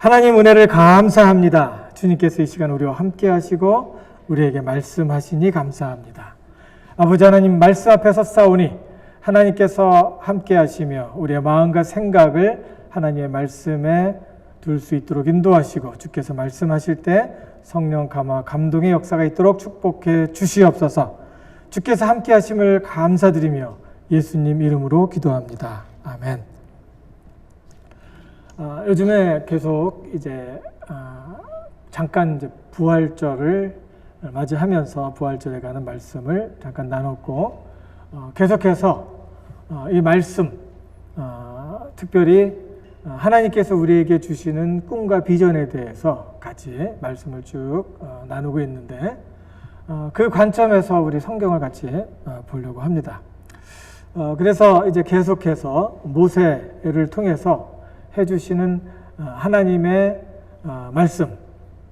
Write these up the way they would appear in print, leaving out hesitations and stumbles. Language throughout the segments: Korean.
하나님 은혜를 감사합니다. 주님께서 이 시간 우리와 함께 하시고 우리에게 말씀하시니 감사합니다. 아버지 하나님, 말씀 앞에서 싸우니 하나님께서 함께 하시며 우리의 마음과 생각을 하나님의 말씀에 둘 수 있도록 인도하시고, 주께서 말씀하실 때 성령 감화 감동의 역사가 있도록 축복해 주시옵소서. 주께서 함께 하심을 감사드리며 예수님 이름으로 기도합니다. 아멘. 요즘에 계속 잠깐 부활절을 맞이하면서 부활절에 관한 말씀을 잠깐 나눴고, 계속해서 이 말씀, 특별히 하나님께서 우리에게 주시는 꿈과 비전에 대해서 같이 말씀을 쭉 나누고 있는데, 그 관점에서 우리 성경을 같이 보려고 합니다. 그래서 이제 계속해서 모세를 통해서 해주시는 하나님의 말씀,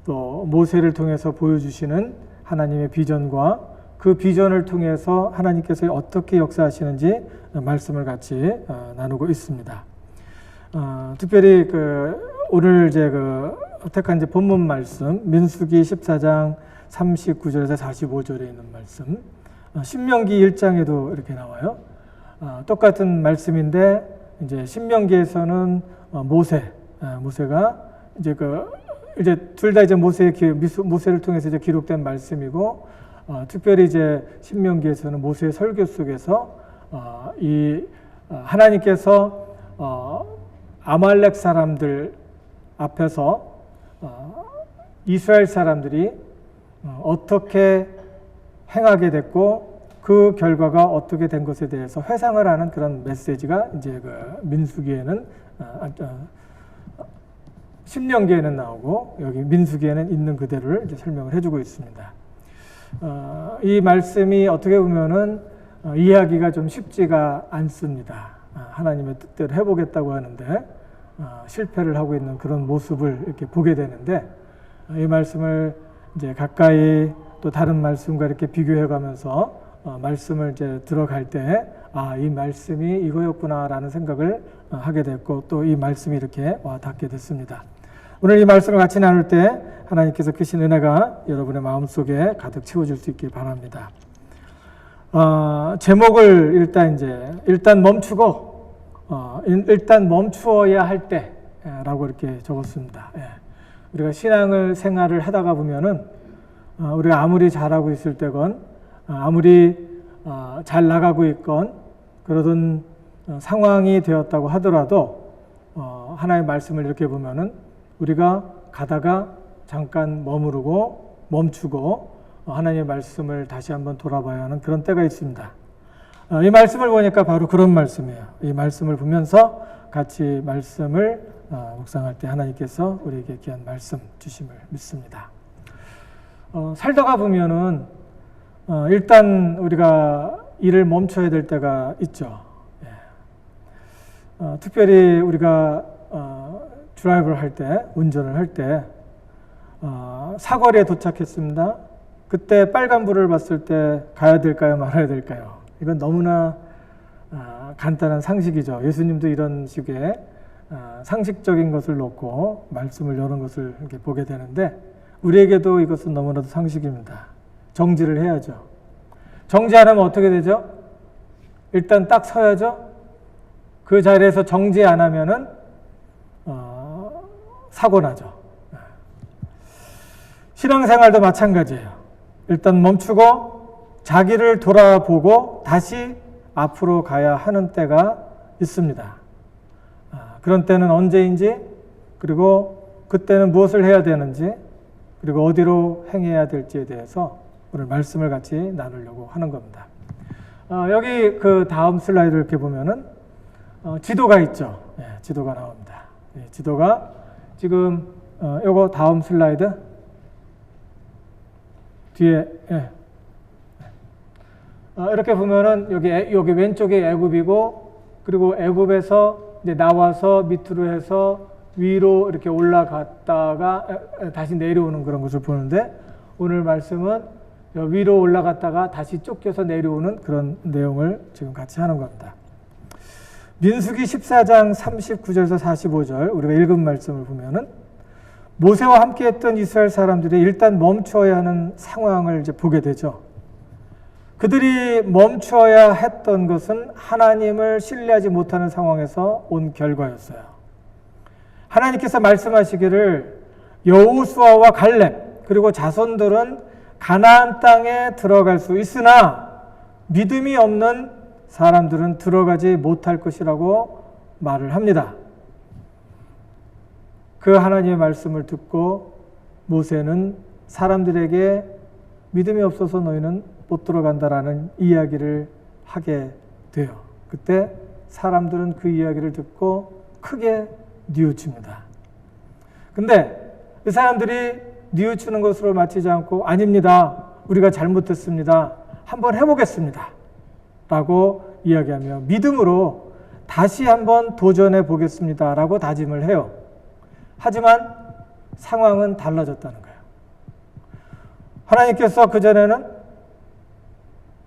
또 모세를 통해서 보여주시는 하나님의 비전과 그 비전을 통해서 하나님께서 어떻게 역사하시는지 말씀을 같이 나누고 있습니다. 특별히 오늘 택한 본문 말씀, 민수기 14장 39절에서 45절에 있는 말씀, 신명기 1장에도 이렇게 나와요. 똑같은 말씀인데, 이제 신명기에서는 모세가 둘 다 모세를 통해서 기록된 말씀이고, 특별히 신명기에서는 모세의 설교 속에서 하나님께서 아말렉 사람들 앞에서 이스라엘 사람들이 어떻게 행하게 됐고 그 결과가 어떻게 된 것에 대해서 회상을 하는 그런 메시지가 민수기에는 신명기에는 나오고, 여기 민수기에는 있는 그대로를 설명을 해주고 있습니다. 이 말씀이 어떻게 보면은 이해하기가 좀 쉽지가 않습니다. 하나님의 뜻대로 해보겠다고 하는데 실패를 하고 있는 그런 모습을 이렇게 보게 되는데, 이 말씀을 가까이 또 다른 말씀과 이렇게 비교해가면서 말씀을 들어갈 때, 이 말씀이 이거였구나라는 생각을 하게 됐고, 또 이 말씀이 이렇게 와 닿게 됐습니다. 오늘 이 말씀을 같이 나눌 때 하나님께서 크신 은혜가 여러분의 마음속에 가득 채워질 수 있길 바랍니다. 제목을 일단 멈추고, 일단 멈추어야 할 때라고 이렇게 적었습니다. 우리가 생활을 하다가 보면은 우리가 아무리 잘하고 있을 때건 아무리 잘 나가고 있건 그러던 상황이 되었다고 하더라도 하나님의 말씀을 이렇게 보면은 우리가 가다가 잠깐 멈추고 하나님의 말씀을 다시 한번 돌아봐야 하는 그런 때가 있습니다. 이 말씀을 보니까 바로 그런 말씀이에요. 이 말씀을 보면서 같이 말씀을 묵상할 때 하나님께서 우리에게 귀한 말씀 주심을 믿습니다. 살다가 보면은 일단 우리가 일을 멈춰야 될 때가 있죠. 특별히 우리가 드라이브를 할 때, 운전을 할 때, 사거리에 도착했습니다. 그때 빨간불을 봤을 때 가야 될까요, 말아야 될까요? 이건 너무나 간단한 상식이죠. 예수님도 이런 식의 상식적인 것을 놓고 말씀을 여는 것을 이렇게 보게 되는데, 우리에게도 이것은 너무나도 상식입니다. 정지를 해야죠. 정지 안 하면 어떻게 되죠? 일단 딱 서야죠. 그 자리에서 정지 안 하면은 사고 나죠. 신앙생활도 마찬가지예요. 일단 멈추고 자기를 돌아보고 다시 앞으로 가야 하는 때가 있습니다. 그런 때는 언제인지, 그리고 그때는 무엇을 해야 되는지, 그리고 어디로 행해야 될지에 대해서 오늘 말씀을 같이 나누려고 하는 겁니다. 여기 그 다음 슬라이드를 이렇게 보면은 지도가 있죠. 지도가 나옵니다. 지도가 지금 요거 다음 슬라이드 뒤에 이렇게 보면은 여기 왼쪽에 애굽이고, 그리고 애굽에서 이제 나와서 밑으로 해서 위로 이렇게 올라갔다가 다시 내려오는 그런 것을 보는데, 오늘 말씀은 위로 올라갔다가 다시 쫓겨서 내려오는 그런 내용을 지금 같이 하는 겁니다. 민수기 14장 39절에서 45절 우리가 읽은 말씀을 보면은 모세와 함께했던 이스라엘 사람들이 일단 멈춰야 하는 상황을 이제 보게 되죠. 그들이 멈춰야 했던 것은 하나님을 신뢰하지 못하는 상황에서 온 결과였어요. 하나님께서 말씀하시기를 여호수아와 갈렙 그리고 자손들은 가나안 땅에 들어갈 수 있으나 믿음이 없는 사람들은 들어가지 못할 것이라고 말을 합니다. 그 하나님의 말씀을 듣고 모세는 사람들에게 믿음이 없어서 너희는 못 들어간다라는 이야기를 하게 돼요. 그때 사람들은 그 이야기를 듣고 크게 뉘우칩니다. 근데 이 사람들이 뉘우치는 것으로 마치지 않고 아닙니다. 우리가 잘못했습니다. 한번 해보겠습니다. 라고 이야기하며 믿음으로 다시 한번 도전해 보겠습니다. 라고 다짐을 해요. 하지만 상황은 달라졌다는 거예요. 하나님께서 그전에는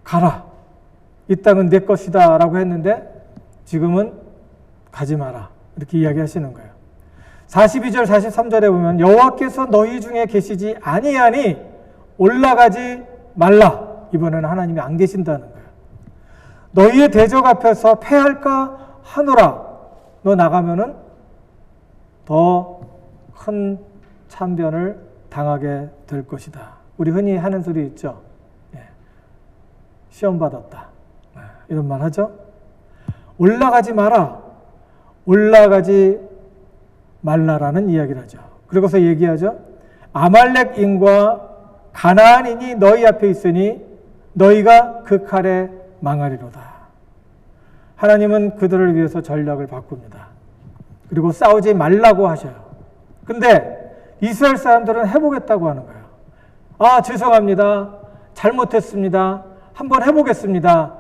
가라. 이 땅은 내 것이다. 라고 했는데 지금은 가지 마라. 이렇게 이야기하시는 거예요. 42절 43절에 보면 여호와께서 너희 중에 계시지 아니하니 올라가지 말라. 이번에는 하나님이 안 계신다는 거예요. 너희의 대적 앞에서 패할까 하노라. 너 나가면은 더 큰 참변을 당하게 될 것이다. 우리 흔히 하는 소리 있죠. 시험 받았다. 이런 말 하죠. 올라가지 마라. 올라가지 말라라는 이야기를 하죠. 그리고서 얘기하죠. 아말렉인과 가나안인이 너희 앞에 있으니 너희가 그 칼에 망하리로다. 하나님은 그들을 위해서 전략을 바꿉니다. 그리고 싸우지 말라고 하셔요. 근데 이스라엘 사람들은 해보겠다고 하는 거예요. 아, 죄송합니다. 잘못했습니다. 한번 해보겠습니다.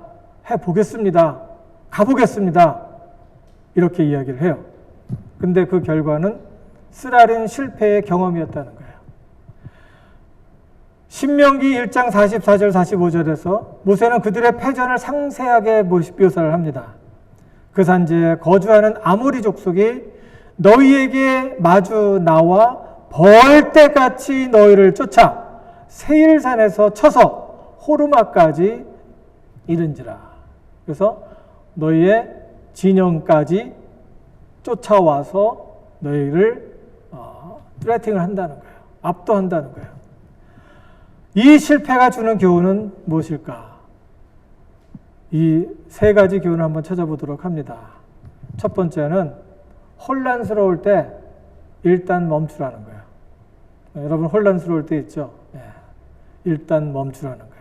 해보겠습니다. 가보겠습니다. 이렇게 이야기를 해요. 근데 그 결과는 쓰라린 실패의 경험이었다는 거예요. 신명기 1장 44절 45절에서 모세는 그들의 패전을 상세하게 묘사를 합니다. 그 산지에 거주하는 아모리 족속이 너희에게 마주 나와 벌떼같이 너희를 쫓아 세일산에서 쳐서 호르마까지 이른지라. 그래서 너희의 진영까지 쫓아와서 너희를 트레이팅을 한다는 거예요. 압도한다는 거예요. 이 실패가 주는 교훈은 무엇일까? 이 세 가지 교훈을 한번 찾아보도록 합니다. 첫 번째는 혼란스러울 때 일단 멈추라는 거예요. 여러분 혼란스러울 때 있죠? 일단 멈추라는 거예요.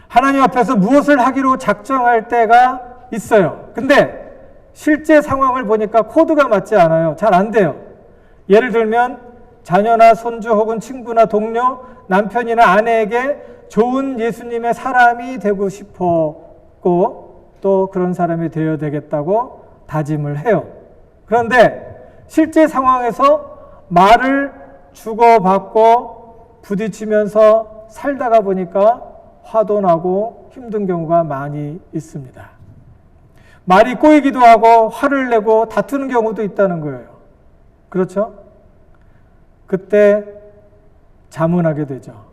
하나님 앞에서 무엇을 하기로 작정할 때가 있어요. 근데 실제 상황을 보니까 코드가 맞지 않아요. 잘 안 돼요. 예를 들면 자녀나 손주 혹은 친구나 동료, 남편이나 아내에게 좋은 예수님의 사람이 되고 싶었고 또 그런 사람이 되어야 되겠다고 다짐을 해요. 그런데 실제 상황에서 말을 주고받고 부딪히면서 살다가 보니까 화도 나고 힘든 경우가 많이 있습니다. 말이 꼬이기도 하고 화를 내고 다투는 경우도 있다는 거예요. 그렇죠? 그때 자문하게 되죠.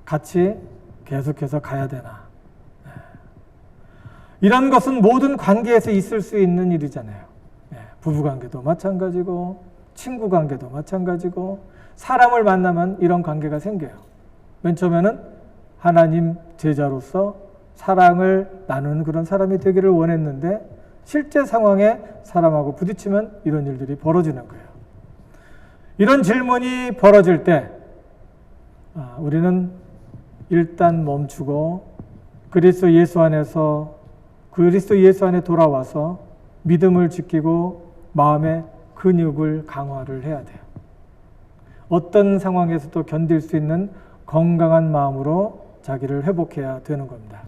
같이 계속해서 가야 되나. 이런 것은 모든 관계에서 있을 수 있는 일이잖아요. 부부관계도 마찬가지고 친구 관계도 마찬가지고 사람을 만나면 이런 관계가 생겨요. 맨 처음에는 하나님 제자로서 사랑을 나누는 그런 사람이 되기를 원했는데 실제 상황에 사람하고 부딪히면 이런 일들이 벌어지는 거예요. 이런 질문이 벌어질 때 우리는 일단 멈추고 그리스도 예수 안에 돌아와서 믿음을 지키고 마음의 근육을 강화를 해야 돼요. 어떤 상황에서도 견딜 수 있는 건강한 마음으로 자기를 회복해야 되는 겁니다.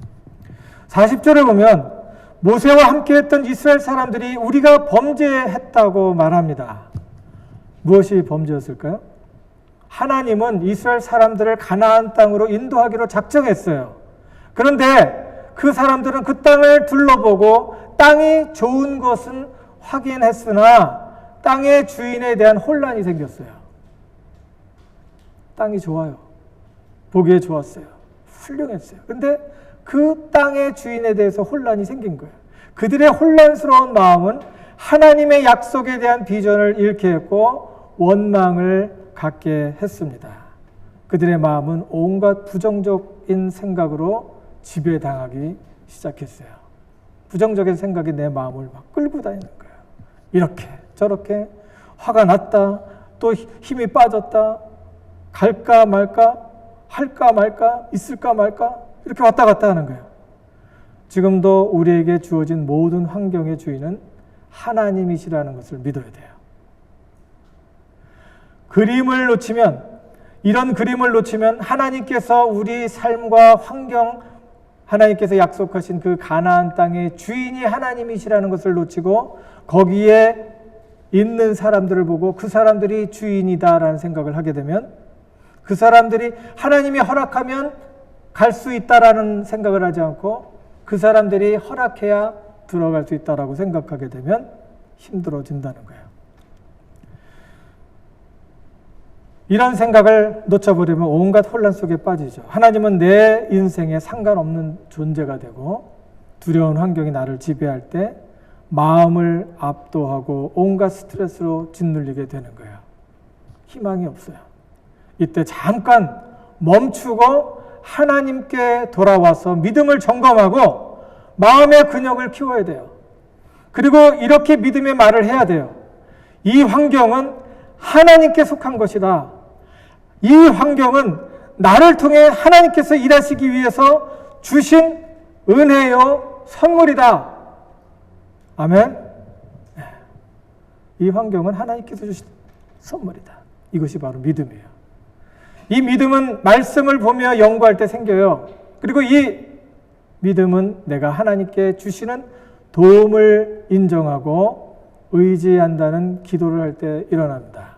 40절에 보면 모세와 함께했던 이스라엘 사람들이 우리가 범죄했다고 말합니다. 무엇이 범죄였을까요? 하나님은 이스라엘 사람들을 가나안 땅으로 인도하기로 작정했어요. 그런데 그 사람들은 그 땅을 둘러보고 땅이 좋은 것은 확인했으나 땅의 주인에 대한 혼란이 생겼어요. 땅이 좋아요. 보기에 좋았어요. 훌륭했어요. 근데 그 땅의 주인에 대해서 혼란이 생긴 거예요. 그들의 혼란스러운 마음은 하나님의 약속에 대한 비전을 잃게 했고 원망을 갖게 했습니다. 그들의 마음은 온갖 부정적인 생각으로 지배당하기 시작했어요. 부정적인 생각이 내 마음을 막 끌고 다니는 거예요. 이렇게 저렇게 화가 났다, 또 힘이 빠졌다, 갈까 말까, 할까 말까, 있을까 말까, 이렇게 왔다 갔다 하는 거예요. 지금도 우리에게 주어진 모든 환경의 주인은 하나님이시라는 것을 믿어야 돼요. 이런 그림을 놓치면 하나님께서 우리 삶과 환경, 하나님께서 약속하신 그 가나안 땅의 주인이 하나님이시라는 것을 놓치고 거기에 있는 사람들을 보고 그 사람들이 주인이다라는 생각을 하게 되면, 그 사람들이 하나님이 허락하면 갈 수 있다라는 생각을 하지 않고 그 사람들이 허락해야 들어갈 수 있다라고 생각하게 되면 힘들어진다는 거예요. 이런 생각을 놓쳐버리면 온갖 혼란 속에 빠지죠. 하나님은 내 인생에 상관없는 존재가 되고 두려운 환경이 나를 지배할 때 마음을 압도하고 온갖 스트레스로 짓눌리게 되는 거예요. 희망이 없어요. 이때 잠깐 멈추고 하나님께 돌아와서 믿음을 점검하고 마음의 근육을 키워야 돼요. 그리고 이렇게 믿음의 말을 해야 돼요. 이 환경은 하나님께 속한 것이다. 이 환경은 나를 통해 하나님께서 일하시기 위해서 주신 은혜요, 선물이다. 아멘. 이 환경은 하나님께서 주신 선물이다. 이것이 바로 믿음이에요. 이 믿음은 말씀을 보며 연구할 때 생겨요. 그리고 이 믿음은 내가 하나님께 주시는 도움을 인정하고 의지한다는 기도를 할 때 일어납니다.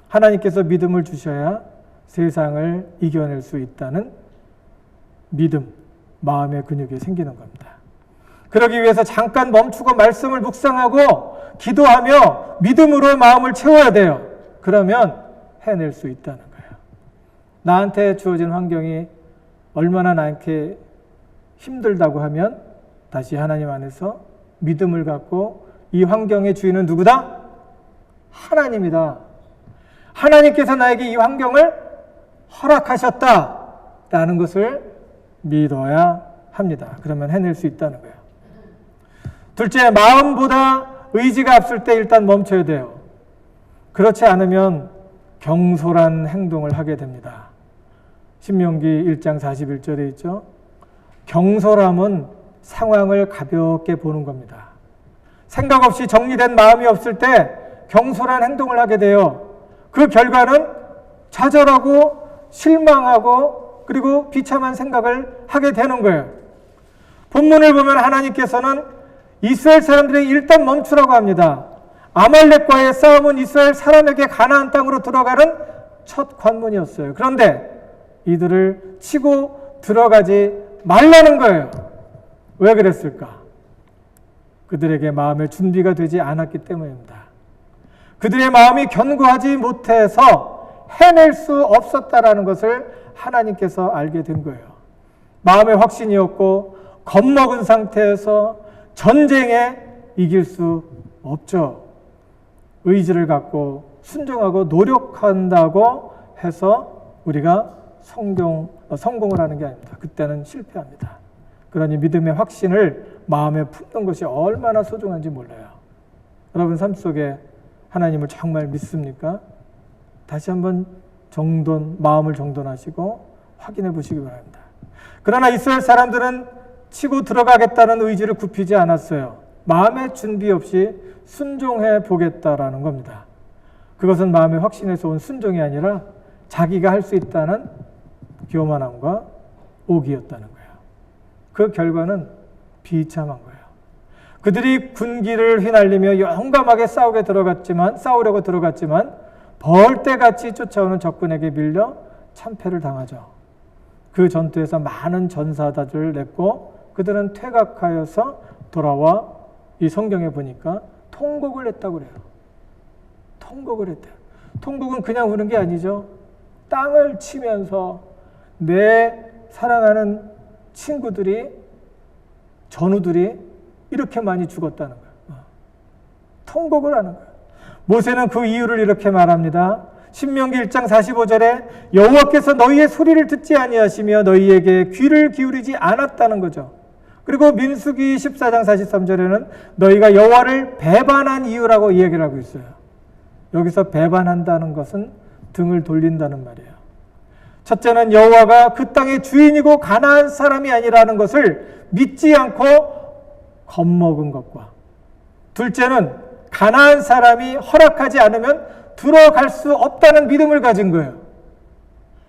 하나님께서 믿음을 주셔야 세상을 이겨낼 수 있다는 믿음, 마음의 근육이 생기는 겁니다. 그러기 위해서 잠깐 멈추고 말씀을 묵상하고 기도하며 믿음으로 마음을 채워야 돼요. 그러면 해낼 수 있다는 거예요. 나한테 주어진 환경이 얼마나 나한테 힘들다고 하면 다시 하나님 안에서 믿음을 갖고 이 환경의 주인은 누구다? 하나님이다. 하나님께서 나에게 이 환경을 허락하셨다라는 것을 믿어야 합니다. 그러면 해낼 수 있다는 거예요. 둘째, 마음보다 의지가 앞설 때 일단 멈춰야 돼요. 그렇지 않으면 경솔한 행동을 하게 됩니다. 신명기 1장 41절에 있죠. 경솔함은 상황을 가볍게 보는 겁니다. 생각 없이 정리된 마음이 없을 때 경솔한 행동을 하게 돼요. 그 결과는 좌절하고 실망하고 그리고 비참한 생각을 하게 되는 거예요. 본문을 보면 하나님께서는 이스라엘 사람들에게 일단 멈추라고 합니다. 아말렉과의 싸움은 이스라엘 사람에게 가나안 땅으로 들어가는 첫 관문이었어요. 그런데 이들을 치고 들어가지 말라는 거예요. 왜 그랬을까? 그들에게 마음의 준비가 되지 않았기 때문입니다. 그들의 마음이 견고하지 못해서 해낼 수 없었다라는 것을 하나님께서 알게 된 거예요. 마음의 확신이 없고 겁먹은 상태에서 전쟁에 이길 수 없죠. 의지를 갖고 순종하고 노력한다고 해서 우리가 성공을 하는 게 아닙니다. 그때는 실패합니다. 그러니 믿음의 확신을 마음에 품는 것이 얼마나 소중한지 몰라요. 여러분 삶 속에 하나님을 정말 믿습니까? 다시 한번 마음을 정돈하시고 확인해 보시기 바랍니다. 그러나 이스라엘 사람들은 치고 들어가겠다는 의지를 굽히지 않았어요. 마음의 준비 없이 순종해 보겠다라는 겁니다. 그것은 마음의 확신에서 온 순종이 아니라 자기가 할 수 있다는 교만함과 오기였다는 거예요. 그 결과는 비참한 거예요. 그들이 군기를 휘날리며 용감하게 싸우려고 들어갔지만 벌떼같이 쫓아오는 적군에게 밀려 참패를 당하죠. 그 전투에서 많은 전사자들을 냈고 그들은 퇴각하여서 돌아와 이 성경에 보니까 통곡을 했다고 그래요. 통곡을 했대요. 통곡은 그냥 우는 게 아니죠. 땅을 치면서 내 사랑하는 친구들이, 전우들이 이렇게 많이 죽었다는 거예요. 통곡을 하는 거예요. 모세는 그 이유를 이렇게 말합니다. 신명기 1장 45절에 여호와께서 너희의 소리를 듣지 아니하시며 너희에게 귀를 기울이지 않았다는 거죠. 그리고 민수기 14장 43절에는 너희가 여호와를 배반한 이유라고 이야기를 하고 있어요. 여기서 배반한다는 것은 등을 돌린다는 말이에요. 첫째는 여호와가 그 땅의 주인이고 가나안 사람이 아니라는 것을 믿지 않고 겁먹은 것과, 둘째는 가나안 사람이 허락하지 않으면 들어갈 수 없다는 믿음을 가진 거예요.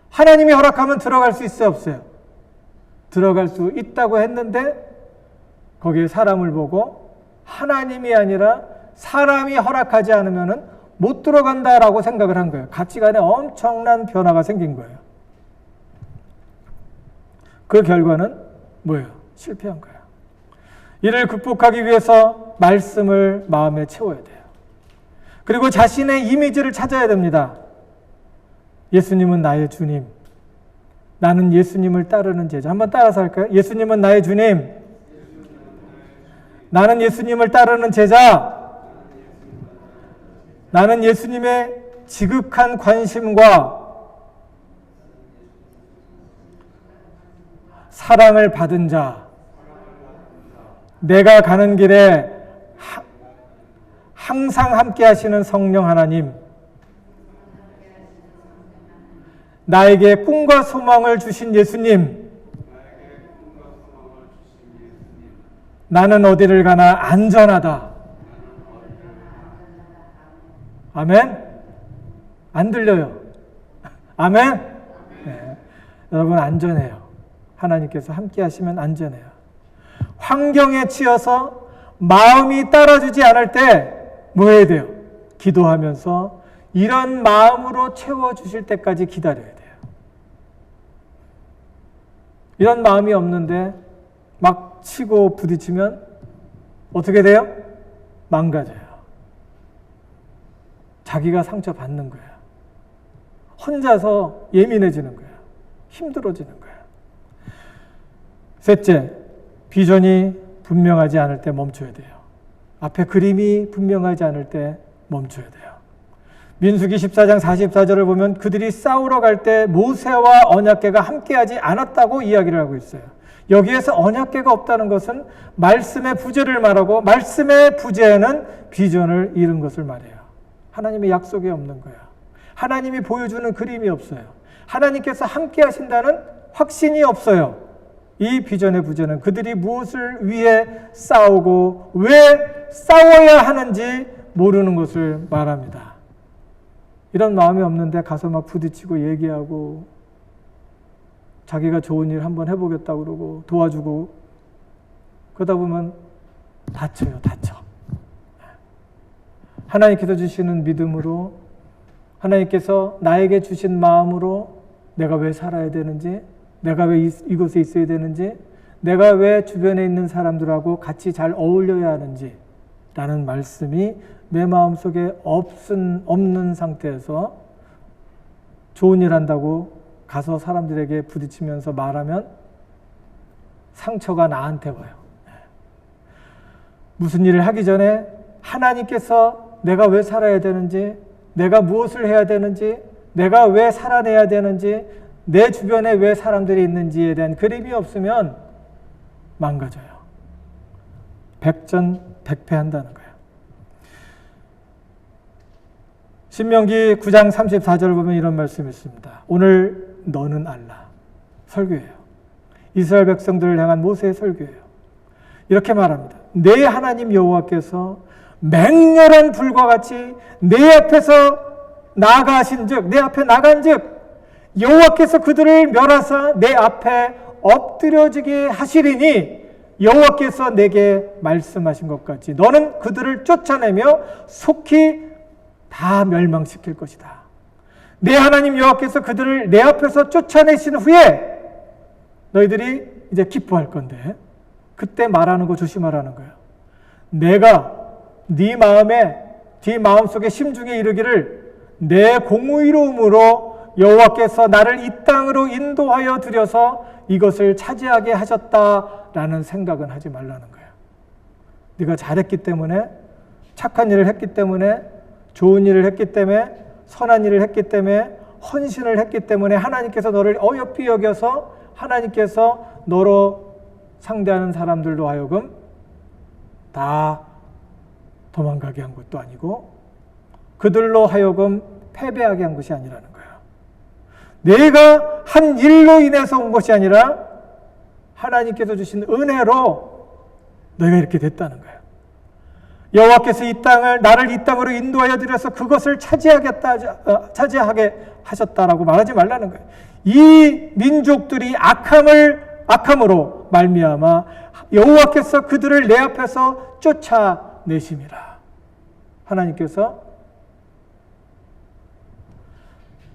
하나님이 허락하면 들어갈 수 있어요, 없어요? 들어갈 수 있다고 했는데 거기에 사람을 보고 하나님이 아니라 사람이 허락하지 않으면 못 들어간다라고 생각을 한 거예요. 가치관에 엄청난 변화가 생긴 거예요. 그 결과는 뭐예요? 실패한 거예요. 이를 극복하기 위해서 말씀을 마음에 채워야 돼요. 그리고 자신의 이미지를 찾아야 됩니다. 예수님은 나의 주님, 나는 예수님을 따르는 제자. 한번 따라서 할까요? 예수님은 나의 주님, 나는 예수님을 따르는 제자, 나는 예수님의 지극한 관심과 사랑을 받은 자, 내가 가는 길에 항상 함께 하시는 성령 하나님, 나에게 꿈과 소망을 주신 예수님, 나는 어디를 가나 안전하다. 아멘? 안 들려요. 아멘? 네. 여러분 안전해요. 하나님께서 함께 하시면 안전해요. 환경에 치여서 마음이 따라주지 않을 때 뭐 해야 돼요? 기도하면서 이런 마음으로 채워주실 때까지 기다려야 돼요. 이런 마음이 없는데 막 치고 부딪히면 어떻게 돼요? 망가져요. 자기가 상처받는 거예요. 혼자서 예민해지는 거예요. 힘들어지는 거예요. 셋째, 비전이 분명하지 않을 때 멈춰야 돼요. 앞에 그림이 분명하지 않을 때 멈춰야 돼요. 민수기 14장 44절을 보면 그들이 싸우러 갈 때 모세와 언약궤가 함께하지 않았다고 이야기를 하고 있어요. 여기에서 언약궤가 없다는 것은 말씀의 부재를 말하고, 말씀의 부재는 비전을 잃은 것을 말해요. 하나님의 약속이 없는 거예요. 하나님이 보여주는 그림이 없어요. 하나님께서 함께 하신다는 확신이 없어요. 이 비전의 부재는 그들이 무엇을 위해 싸우고 왜 싸워야 하는지 모르는 것을 말합니다. 이런 마음이 없는데 가서 막 부딪히고 얘기하고 자기가 좋은 일 한번 해보겠다고 그러고 도와주고 그러다 보면 다쳐요. 다쳐. 하나님께서 주시는 믿음으로, 하나님께서 나에게 주신 마음으로 내가 왜 살아야 되는지, 내가 왜 이곳에 있어야 되는지, 내가 왜 주변에 있는 사람들하고 같이 잘 어울려야 하는지 라는 말씀이 내 마음속에 없는 상태에서 좋은 일 한다고 가서 사람들에게 부딪히면서 말하면 상처가 나한테 와요. 무슨 일을 하기 전에 하나님께서 내가 왜 살아야 되는지, 내가 무엇을 해야 되는지, 내가 왜 살아내야 되는지, 내 주변에 왜 사람들이 있는지에 대한 그림이 없으면 망가져요. 백전백패한다는 거예요. 신명기 9장 34절을 보면 이런 말씀이 있습니다. 오늘 너는 알라. 설교예요. 이스라엘 백성들을 향한 모세의 설교예요. 이렇게 말합니다. 내 하나님 여호와께서 맹렬한 불과 같이 내 앞에서 나가신즉, 내 앞에 나간즉 여호와께서 그들을 멸하사 내 앞에 엎드려지게 하시리니 여호와께서 내게 말씀하신 것 같이 너는 그들을 쫓아내며 속히 다 멸망시킬 것이다. 내 하나님 여호와께서 그들을 내 앞에서 쫓아내신 후에 너희들이 이제 기뻐할 건데, 그때 말하는 거 조심하라는 거예요. 내가 네 마음속에 심중에 이르기를 내 공의로움으로 여호와께서 나를 이 땅으로 인도하여 들여서 이것을 차지하게 하셨다라는 생각은 하지 말라는 거예요. 네가 잘했기 때문에, 착한 일을 했기 때문에, 좋은 일을 했기 때문에, 선한 일을 했기 때문에, 헌신을 했기 때문에 하나님께서 너를 어여삐 여겨서 하나님께서 너로 상대하는 사람들로 하여금 다 도망가게 한 것도 아니고 그들로 하여금 패배하게 한 것이 아니라는 거예요. 내가 한 일로 인해서 온 것이 아니라 하나님께서 주신 은혜로 너희가 이렇게 됐다는 거예요. 여호와께서 이 땅을 나를 이 땅으로 인도하여 드려서 그것을 차지하게 하셨다라고 말하지 말라는 거예요. 이 민족들이 악함으로 말미암아 여호와께서 그들을 내 앞에서 쫓아내심이라. 하나님께서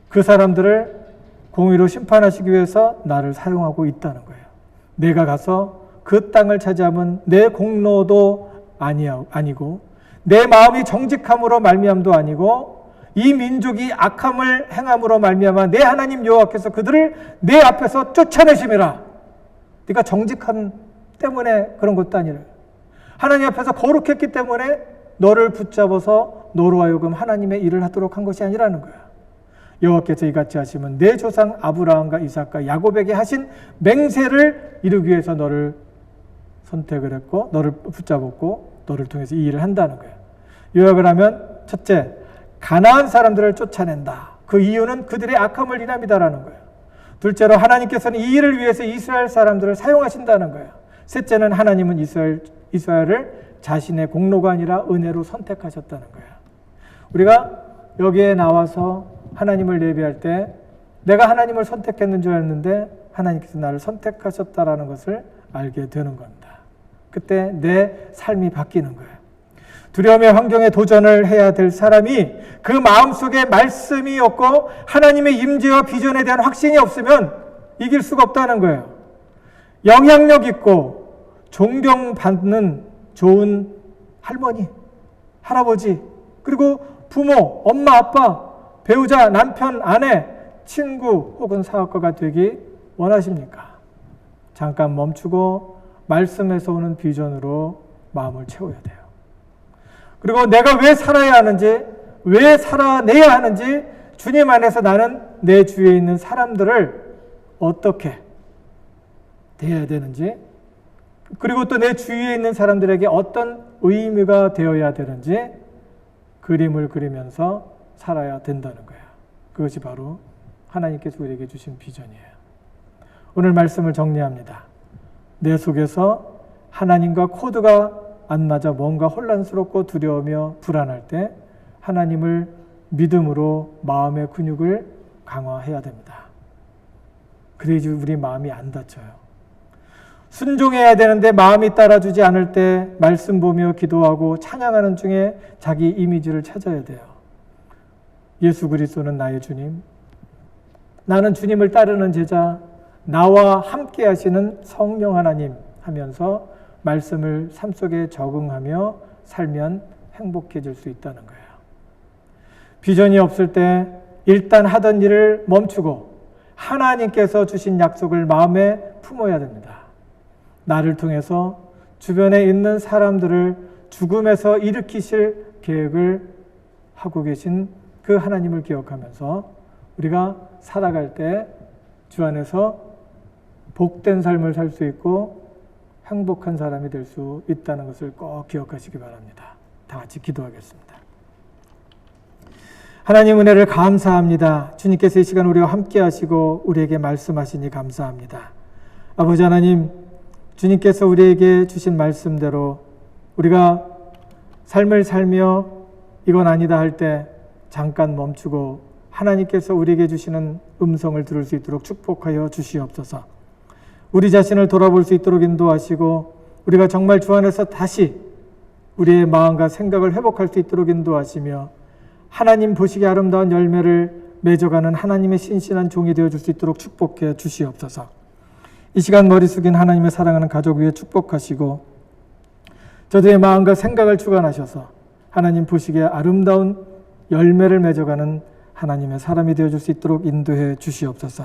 그 사람들을 공의로 심판하시기 위해서 나를 사용하고 있다는 거예요. 내가 가서 그 땅을 차지하면 내 공로도 아니고 내 마음이 정직함으로 말미암도 아니고 이 민족이 악함을 행함으로 말미암아 내 하나님 여호와께서 그들을 내 앞에서 쫓아내심이라. 네가 정직함 때문에 그런 것도 아니라 하나님 앞에서 거룩했기 때문에 너를 붙잡아서 너로 하여금 하나님의 일을 하도록 한 것이 아니라는 거야. 여호와께서 이같이 하시면 내 조상 아브라함과 이삭과 야곱에게 하신 맹세를 이루기 위해서 너를 선택을 했고 너를 붙잡았고 너를 통해서 이 일을 한다는 거예요. 요약을 하면 첫째, 가나안 사람들을 쫓아낸다. 그 이유는 그들의 악함을 인함이다라는 거예요. 둘째로 하나님께서는 이 일을 위해서 이스라엘 사람들을 사용하신다는 거예요. 셋째는 하나님은 이스라엘을 자신의 공로가 아니라 은혜로 선택하셨다는 거예요. 우리가 여기에 나와서 하나님을 예배할 때 내가 하나님을 선택했는 줄 알았는데 하나님께서 나를 선택하셨다라는 것을 알게 되는 겁니다. 그때 내 삶이 바뀌는 거예요. 두려움의 환경에 도전을 해야 될 사람이 그 마음속에 말씀이 없고 하나님의 임재와 비전에 대한 확신이 없으면 이길 수가 없다는 거예요. 영향력 있고 존경받는 좋은 할머니, 할아버지, 그리고 부모, 엄마, 아빠, 배우자, 남편, 아내, 친구 혹은 사업가가 되기 원하십니까? 잠깐 멈추고 말씀에서 오는 비전으로 마음을 채워야 돼요. 그리고 내가 왜 살아야 하는지, 왜 살아내야 하는지, 주님 안에서 나는 내 주위에 있는 사람들을 어떻게 대해야 되는지, 그리고 또 내 주위에 있는 사람들에게 어떤 의미가 되어야 되는지 그림을 그리면서 살아야 된다는 거예요. 그것이 바로 하나님께서 우리에게 주신 비전이에요. 오늘 말씀을 정리합니다. 내 속에서 하나님과 코드가 안 맞아 뭔가 혼란스럽고 두려우며 불안할 때 하나님을 믿음으로 마음의 근육을 강화해야 됩니다. 그래야지 우리 마음이 안 다쳐요. 순종해야 되는데 마음이 따라주지 않을 때 말씀 보며 기도하고 찬양하는 중에 자기 이미지를 찾아야 돼요. 예수 그리스도는 나의 주님, 나는 주님을 따르는 제자, 나와 함께 하시는 성령 하나님 하면서 말씀을 삶 속에 적응하며 살면 행복해질 수 있다는 거예요. 비전이 없을 때 일단 하던 일을 멈추고 하나님께서 주신 약속을 마음에 품어야 됩니다. 나를 통해서 주변에 있는 사람들을 죽음에서 일으키실 계획을 하고 계신 그 하나님을 기억하면서 우리가 살아갈 때 주 안에서 복된 삶을 살 수 있고 행복한 사람이 될 수 있다는 것을 꼭 기억하시기 바랍니다. 다 같이 기도하겠습니다. 하나님 은혜를 감사합니다. 주님께서 이 시간 우리와 함께 하시고 우리에게 말씀하시니 감사합니다. 아버지 하나님, 주님께서 우리에게 주신 말씀대로 우리가 삶을 살며 이건 아니다 할 때 잠깐 멈추고 하나님께서 우리에게 주시는 음성을 들을 수 있도록 축복하여 주시옵소서. 우리 자신을 돌아볼 수 있도록 인도하시고 우리가 정말 주 안에서 다시 우리의 마음과 생각을 회복할 수 있도록 인도하시며 하나님 보시기에 아름다운 열매를 맺어가는 하나님의 신실한 종이 되어줄 수 있도록 축복해 주시옵소서. 이 시간 머리 숙인 하나님의 사랑하는 가족 위에 축복하시고 저들의 마음과 생각을 주관하셔서 하나님 보시기에 아름다운 열매를 맺어가는 하나님의 사람이 되어줄 수 있도록 인도해 주시옵소서.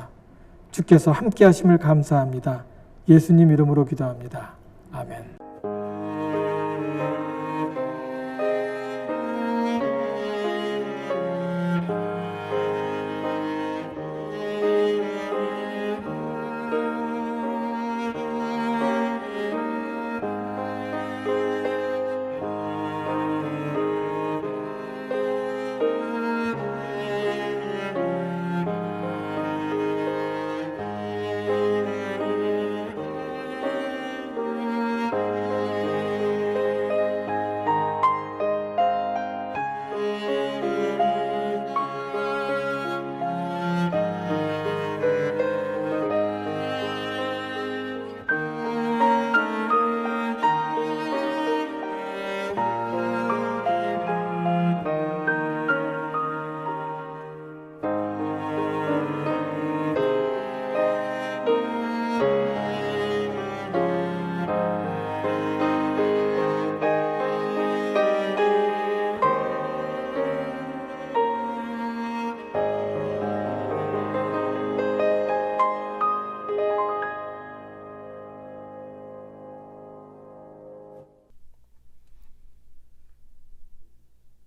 주께서 함께 하심을 감사합니다. 예수님 이름으로 기도합니다. 아멘.